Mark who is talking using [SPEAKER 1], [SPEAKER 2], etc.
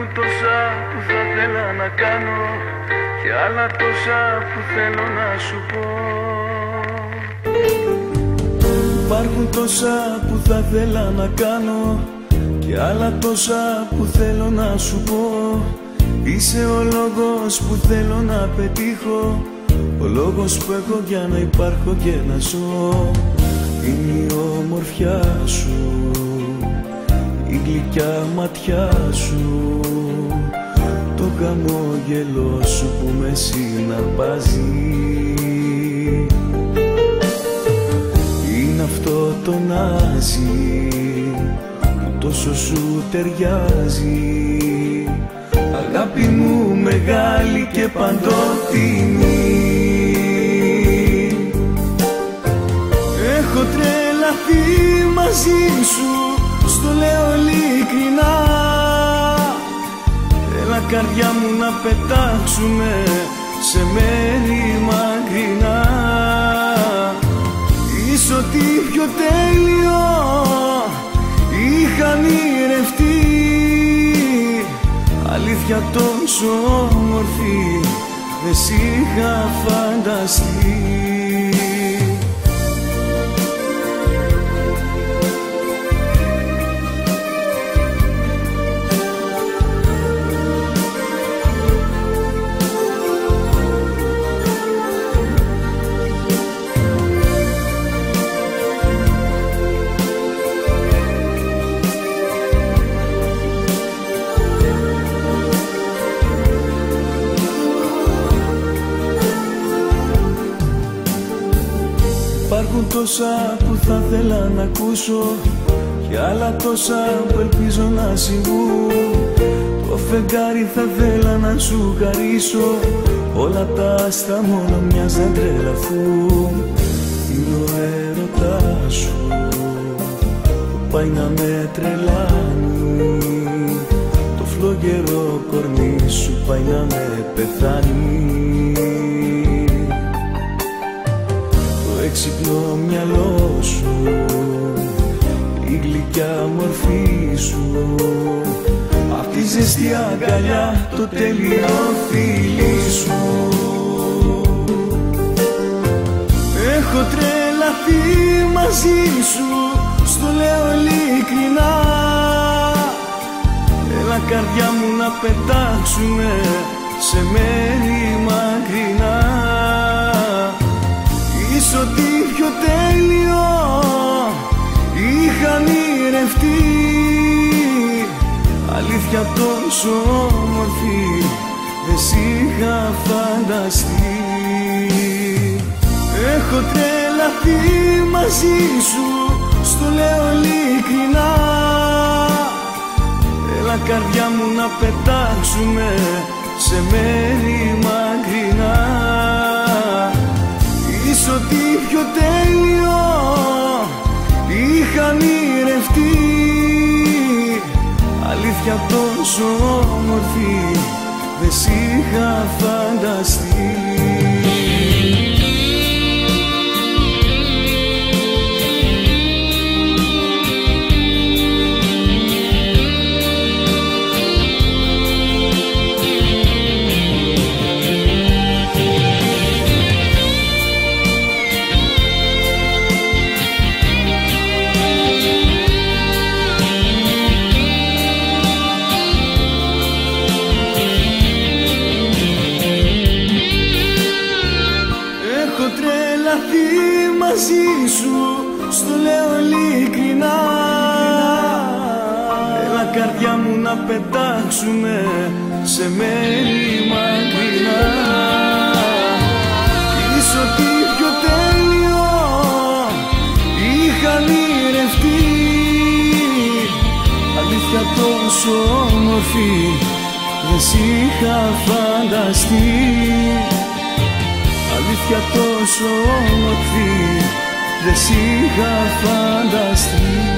[SPEAKER 1] Υπάρχουν τόσα που θα θέλα να κάνω και άλλα τόσα που θέλω να σου πω.
[SPEAKER 2] Υπάρχουν τόσα που θα θέλα να κάνω και άλλα τόσα που θέλω να σου πω. Είσαι ο λόγος που θέλω να πετύχω, ο λόγος που έχω για να υπάρχω και να ζω. Είναι η ομορφιά σου, η γλυκιά ματιά σου, το χαμόγελό σου που με συναρπάζει. Είναι αυτό το νάζι που τόσο σου ταιριάζει, αγάπη μου μεγάλη και παντοτινή. Έχω τρελαθεί μαζί σου, στο λέω ειλικρινά. Έλα καρδιά μου να πετάξουμε σε μέρη μακρινά. Είσαι ό,τι πιο τέλειο είχα ονειρευτεί, αλήθεια τόσο όμορφη δεν σ' είχα φανταστεί. Υπάρχουν τόσα που θα θέλα να ακούσω και άλλα τόσα που ελπίζω να συμβούν. Το φεγγάρι θα θέλα να σου χαρίσω, όλα τα άστα μόνο μοιάζ να τρελαθούν. Είναι ο έρωτάς σου που πάει να με τρελάνει, το φλογερό κορμί σου πάει να με πεθάνει. Έξυπνο μυαλό σου, η γλυκιά μορφή σου, απ' τη ζεστή αγκαλιά το τέλειο φίλι σου. Έχω τρελαθεί μαζί σου, στο λέω ειλικρινά. Έλα καρδιά μου να πετάξουμε σε μέρη μακρινά. Είσαι ό,τι πιο τέλειο είχα ονειρευτεί, αλήθεια τόσο όμορφη δεν σ' είχα φανταστεί. Έχω τρελαθεί μαζί σου, στο λέω ειλικρινά. Έλα καρδιά μου να πετάξουμε σε μέρη μακρινά. Είσαι ό,τι πιο τέλειο είχα ονειρευτεί, αλήθεια τόσο όμορφη δεν σ' είχα φανταστεί. Μαζί σου, στο λέω ειλικρινά. Έλα καρδιά μου να πετάξουμε σε μέρη μακρινά. Είσαι ό,τι πιο τέλειο είχα ονειρευτεί, αλήθεια τόσο όμορφη δεν σ' είχα φανταστεί. Αλήθεια τόσο όμορφη δεν σ' είχα φανταστεί.